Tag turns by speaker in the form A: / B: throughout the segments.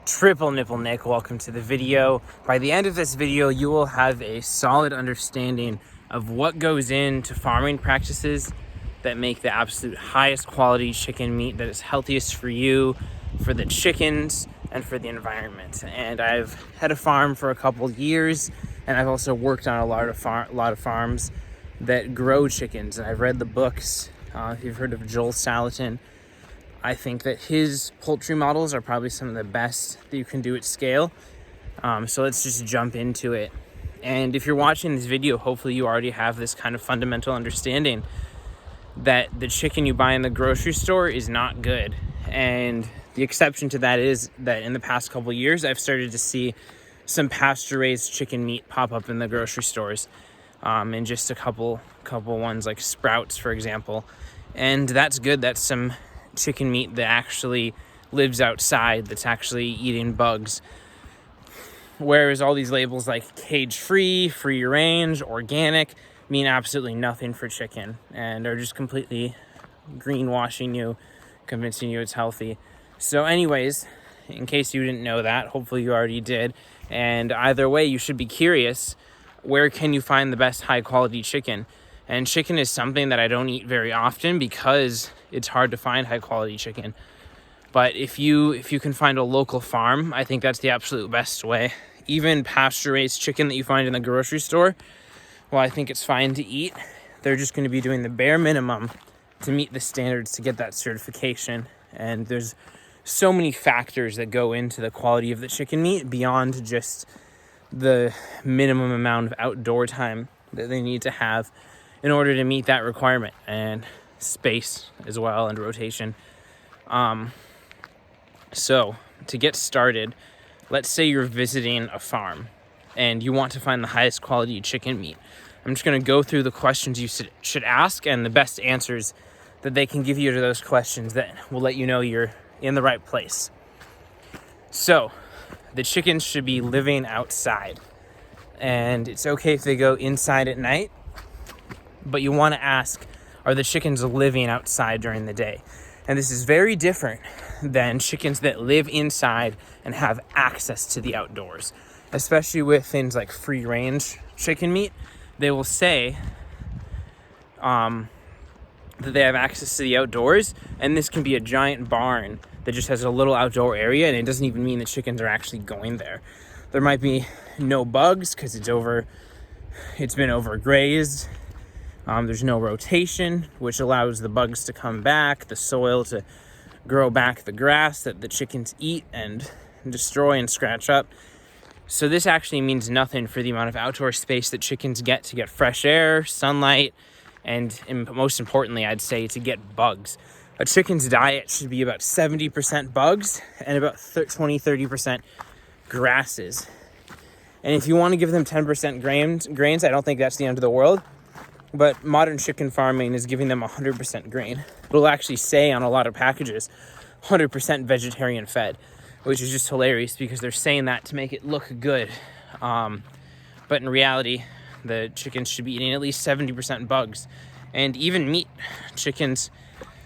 A: Triple Nipple Nick, welcome to the video. By the end of this video, you will have a solid understanding of what goes into farming practices that make the absolute highest quality chicken meat that is healthiest for you, for the chickens, and for the environment. And I've had a farm for a couple years, and I've also worked on a lot of farms that grow chickens. And I've read the books. If you've heard of Joel Salatin, I think that his poultry models are probably some of the best that you can do at scale. So let's just jump into it. And if you're watching this video, hopefully you already have this kind of fundamental understanding that the chicken you buy in the grocery store is not good. And the exception to that is that in the past couple of years, I've started to see some pasture-raised chicken meat pop up in the grocery stores. And just a couple ones like Sprouts, for example. And that's good. That's some chicken meat that actually lives outside, that's actually eating bugs. Whereas all these labels like cage-free, free-range, organic mean absolutely nothing for chicken and are just completely greenwashing you, convincing you it's healthy. So anyways, in case you didn't know that, hopefully you already did. And either way, you should be curious, where can you find the best high-quality chicken? And chicken is something that I don't eat very often because it's hard to find high quality chicken. But if you can find a local farm, I think that's the absolute best way. Even pasture raised chicken that you find in the grocery store, well, I think it's fine to eat. They're just going to be doing the bare minimum to meet the standards to get that certification. And there's so many factors that go into the quality of the chicken meat beyond just the minimum amount of outdoor time that they need to have in order to meet that requirement, and space as well, and rotation. So to get started, let's say you're visiting a farm and you want to find the highest quality chicken meat. I'm just going to go through the questions you should ask and the best answers that they can give you to those questions that will let you know you're in the right place. So the chickens should be living outside, and it's okay if they go inside at night, but you want to ask, are the chickens living outside during the day? And this is very different than chickens that live inside and have access to the outdoors. Especially with things like free-range chicken meat, they will say that they have access to the outdoors, and this can be a giant barn that just has a little outdoor area, and it doesn't even mean the chickens are actually going there. There might be no bugs because it's been overgrazed. There's no rotation, which allows the bugs to come back, the soil to grow back the grass that the chickens eat and destroy and scratch up. So this actually means nothing for the amount of outdoor space that chickens get to get fresh air, sunlight, and most importantly, I'd say to get bugs. A chicken's diet should be about 70% bugs and about 20-30% grasses. And if you want to give them 10% grains, I don't think that's the end of the world. But modern chicken farming is giving them 100% grain. It'll actually say on a lot of packages, 100% vegetarian fed, which is just hilarious because they're saying that to make it look good. But in reality, the chickens should be eating at least 70% bugs. And even meat. Chickens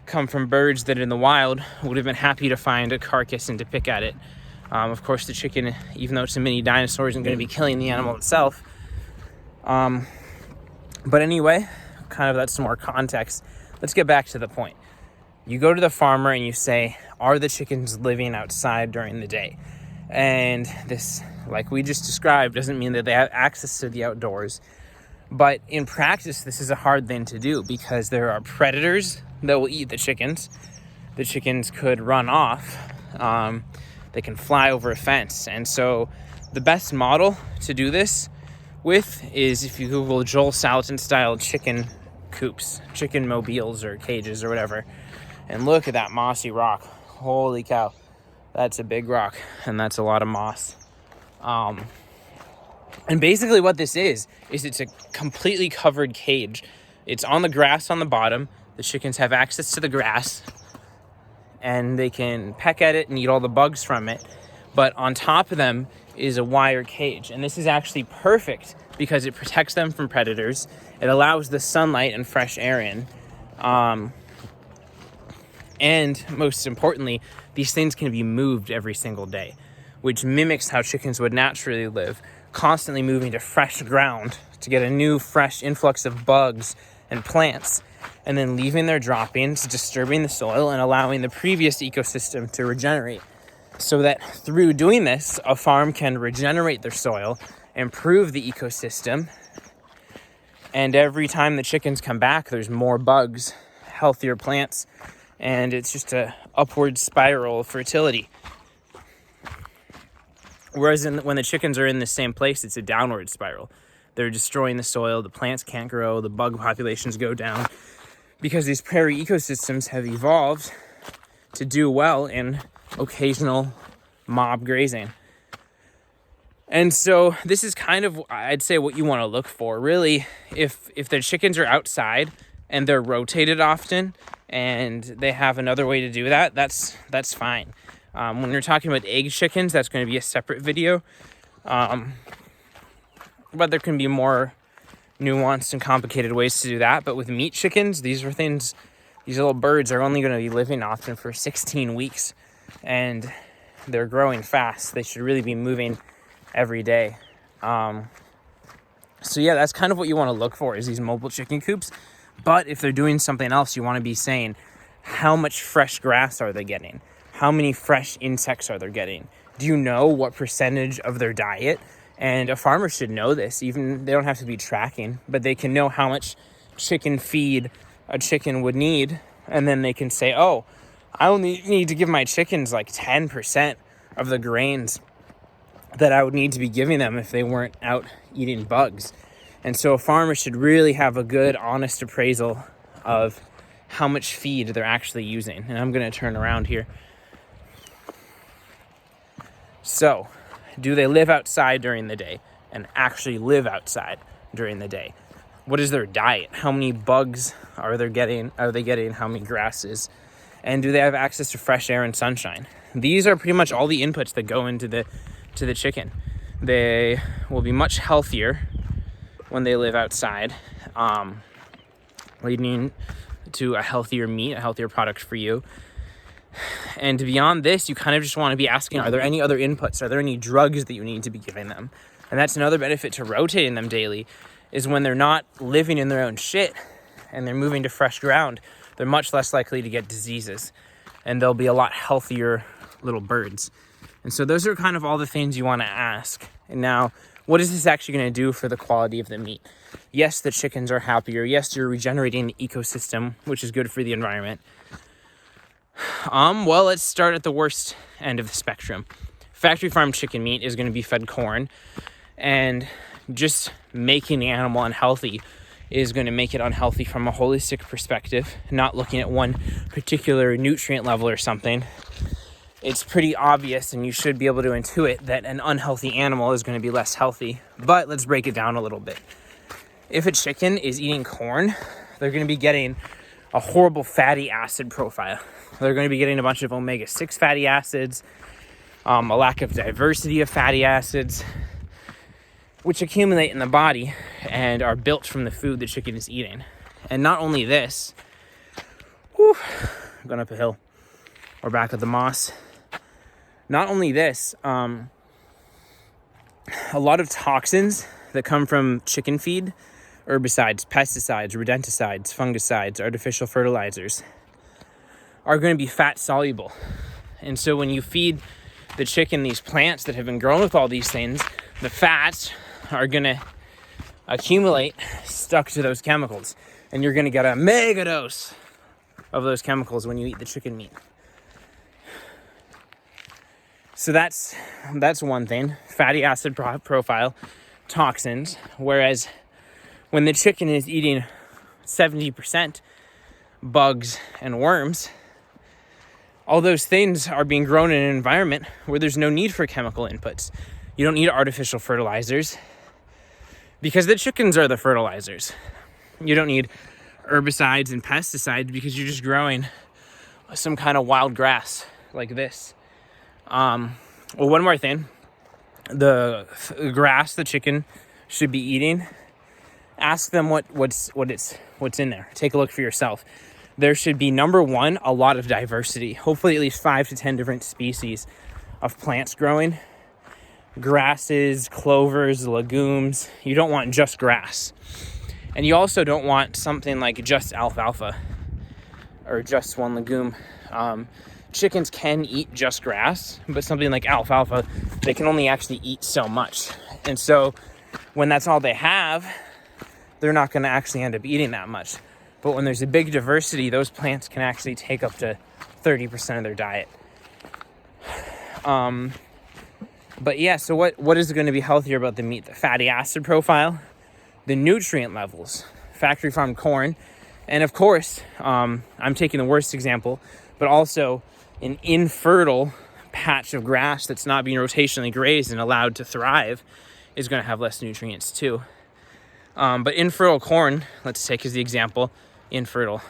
A: come from birds that in the wild would have been happy to find a carcass and to pick at it. Of course, the chicken, even though it's a mini dinosaur, isn't going to be killing the animal itself. But anyway, kind of that's some more context. Let's get back to the point. You go to the farmer and you say, are the chickens living outside during the day? And this, like we just described, doesn't mean that they have access to the outdoors. But in practice, this is a hard thing to do because there are predators that will eat the chickens. The chickens could run off. They can fly over a fence. And so the best model to do this with is if you Google Joel Salatin style chicken coops, chicken mobiles or cages or whatever, and look at that mossy rock. Holy cow, that's a big rock, and that's a lot of moss. And basically what this is it's a completely covered cage. It's on the grass on the bottom. The chickens have access to the grass, and they can peck at it and eat all the bugs from it. But on top of them is a wire cage. And this is actually perfect because it protects them from predators. It allows the sunlight and fresh air in. And most importantly, these things can be moved every single day. which mimics how chickens would naturally live, constantly moving to fresh ground to get a new fresh influx of bugs and plants, and then leaving their droppings, disturbing the soil, and allowing the previous ecosystem to regenerate. So that through doing this, a farm can regenerate their soil, improve the ecosystem, and every time the chickens come back, there's more bugs, healthier plants, and it's just a upward spiral of fertility. Whereas when the chickens are in the same place, it's a downward spiral. They're destroying the soil, the plants can't grow, the bug populations go down, because these prairie ecosystems have evolved to do well in occasional mob grazing. And so this is kind of, I'd say, what you want to look for. Really, if the chickens are outside and they're rotated often and they have another way to do that, that's fine. When you're talking about egg chickens, that's going to be a separate video. But there can be more nuanced and complicated ways to do that. But with meat chickens, these little birds are only going to be living often for 16 weeks. And they're growing fast. They should really be moving every day. So yeah, that's kind of what you want to look for, is these mobile chicken coops. But if they're doing something else, you want to be saying, how much fresh grass are they getting? How many fresh insects are they getting? Do you know what percentage of their diet? And a farmer should know this. Even they don't have to be tracking, but they can know how much chicken feed a chicken would need. And then they can say, oh, I only need to give my chickens like 10% of the grains that I would need to be giving them if they weren't out eating bugs. And so a farmer should really have a good, honest appraisal of how much feed they're actually using. And I'm going to turn around here. So, do they live outside during the day and actually live outside during the day? What is their diet? How many bugs are they getting? How many grasses? And do they have access to fresh air and sunshine? These are pretty much all the inputs that go into the chicken. They will be much healthier when they live outside, leading to a healthier meat, a healthier product for you. And beyond this, you kind of just want to be asking, are there any other inputs? Are there any drugs that you need to be giving them? And that's another benefit to rotating them daily, is when they're not living in their own shit and they're moving to fresh ground, they're much less likely to get diseases, and they'll be a lot healthier little birds. And so those are kind of all the things you want to ask. And now, what is this actually going to do for the quality of the meat? Yes, the chickens are happier. Yes, you're regenerating the ecosystem, which is good for the environment. Well, let's start at the worst end of the spectrum. Factory farm chicken meat is going to be fed corn, and just making the animal unhealthy is going to make it unhealthy from a holistic perspective, not looking at one particular nutrient level or something. It's pretty obvious, and you should be able to intuit that an unhealthy animal is going to be less healthy. But let's break it down a little bit. If a chicken is eating corn, they're going to be getting a horrible fatty acid profile. They're going to be getting a bunch of omega-6 fatty acids, a lack of diversity of fatty acids, which accumulate in the body and are built from the food the chicken is eating. And not only this, I'm going up a hill. We're back at the moss. Not only this, a lot of toxins that come from chicken feed, herbicides, pesticides, rodenticides, fungicides, artificial fertilizers, are going to be fat soluble. And so when you feed the chicken these plants that have been grown with all these things, the fats are going to accumulate stuck to those chemicals. And you're going to get a mega dose of those chemicals when you eat the chicken meat. So that's one thing. Fatty acid profile, toxins. Whereas when the chicken is eating 70% bugs and worms, all those things are being grown in an environment where there's no need for chemical inputs. You don't need artificial fertilizers because the chickens are the fertilizers. You don't need herbicides and pesticides because you're just growing some kind of wild grass like this. Well, one more thing. The grass the chicken should be eating, ask them what's in there. Take a look for yourself. There should be, number one, a lot of diversity. Hopefully at least 5 to 10 different species of plants growing. Grasses, clovers, legumes. You don't want just grass. And you also don't want something like just alfalfa or just one legume. Chickens can eat just grass, but something like alfalfa, they can only actually eat so much. And so when that's all they have, they're not going to actually end up eating that much. But when there's a big diversity, those plants can actually take up to 30% of their diet. But yeah, so what is going to be healthier about the meat? The fatty acid profile, the nutrient levels, factory farm corn, and of course, I'm taking the worst example, but also an infertile patch of grass that's not being rotationally grazed and allowed to thrive is going to have less nutrients too. But infertile corn, let's take as the example, infertile.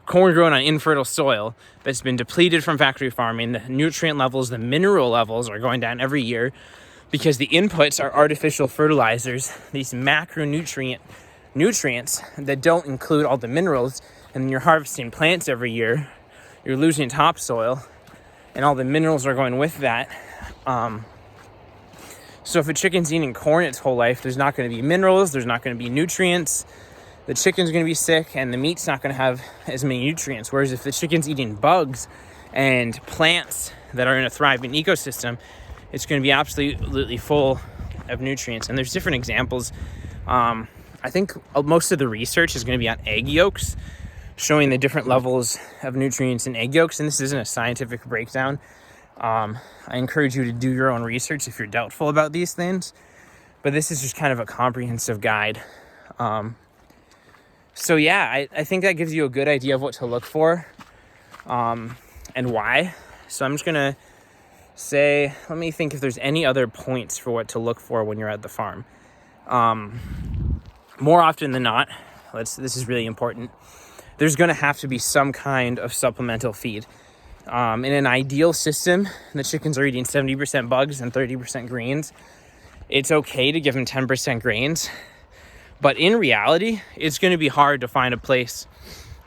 A: Corn grown on infertile soil that's been depleted from factory farming, the nutrient levels, the mineral levels are going down every year because the inputs are artificial fertilizers, these macronutrients that don't include all the minerals, and then you're harvesting plants every year, you're losing topsoil, and all the minerals are going with that. So if a chicken's eating corn its whole life, there's not going to be minerals, there's not going to be nutrients, the chicken's going to be sick, and the meat's not going to have as many nutrients. Whereas if the chicken's eating bugs and plants that are in a thriving ecosystem, it's going to be absolutely full of nutrients. And there's different examples. I think most of the research is going to be on egg yolks, showing the different levels of nutrients in egg yolks. And this isn't a scientific breakdown. I encourage you to do your own research if you're doubtful about these things. But this is just kind of a comprehensive guide. So yeah, I think that gives you a good idea of what to look for and why. So I'm just going to say, let me think if there's any other points for what to look for when you're at the farm. More often than not, this is really important, there's going to have to be some kind of supplemental feed. In an ideal system, the chickens are eating 70% bugs and 30% grains. It's okay to give them 10% grains. But in reality, it's going to be hard to find a place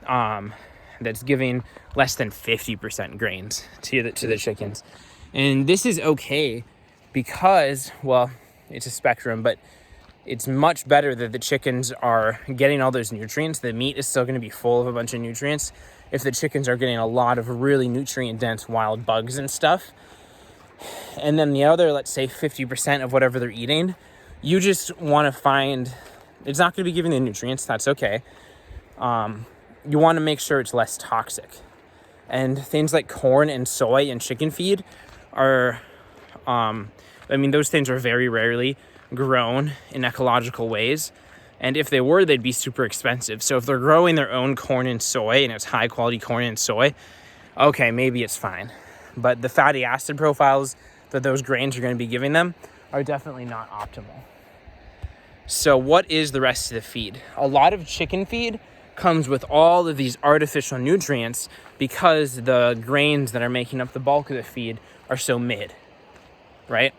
A: that's giving less than 50% grains to the chickens. And this is okay because, well, it's a spectrum, but it's much better that the chickens are getting all those nutrients. The meat is still going to be full of a bunch of nutrients if the chickens are getting a lot of really nutrient-dense wild bugs and stuff. And then the other, let's say 50% of whatever they're eating, you just want to find... It's not going to be giving the nutrients. That's okay. You want to make sure it's less toxic. And things like corn and soy and chicken feed are, those things are very rarely grown in ecological ways. And if they were, they'd be super expensive. So if they're growing their own corn and soy and it's high quality corn and soy, okay, maybe it's fine. But the fatty acid profiles that those grains are going to be giving them are definitely not optimal. So what is the rest of the feed? A lot of chicken feed comes with all of these artificial nutrients because the grains that are making up the bulk of the feed are so mid, right?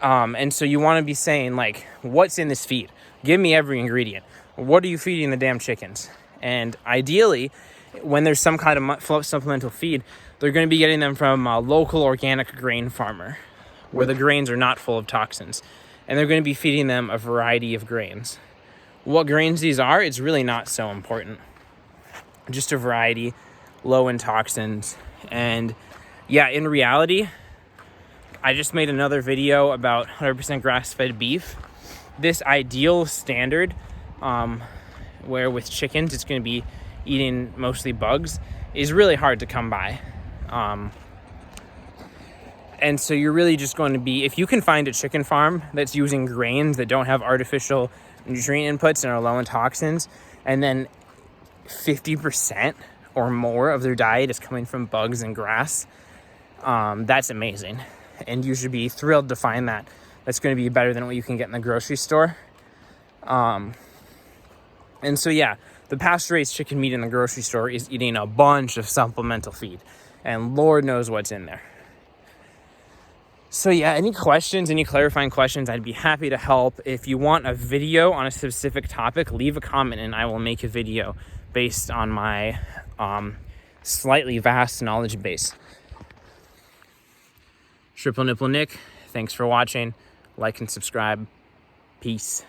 A: And so you want to be saying, like, what's in this feed? Give me every ingredient. What are you feeding the damn chickens? And ideally, when there's some kind of supplemental feed, they're going to be getting them from a local organic grain farmer where the grains are not full of toxins. And they're going to be feeding them a variety of grains. What grains these are, it's really not so important. Just a variety, low in toxins. And yeah, in reality, I just made another video about 100% grass-fed beef. This ideal standard, where with chickens it's going to be eating mostly bugs, is really hard to come by. And so you're really just going to be, if you can find a chicken farm that's using grains that don't have artificial nutrient inputs and are low in toxins, and then 50% or more of their diet is coming from bugs and grass, that's amazing. And you should be thrilled to find that. That's going to be better than what you can get in the grocery store. And so, yeah, the pasture-raised chicken meat in the grocery store is eating a bunch of supplemental feed. And Lord knows what's in there. So yeah, any questions, any clarifying questions, I'd be happy to help. If you want a video on a specific topic, leave a comment and I will make a video based on my slightly vast knowledge base. Triple Nipple Nick, thanks for watching. Like and subscribe. Peace.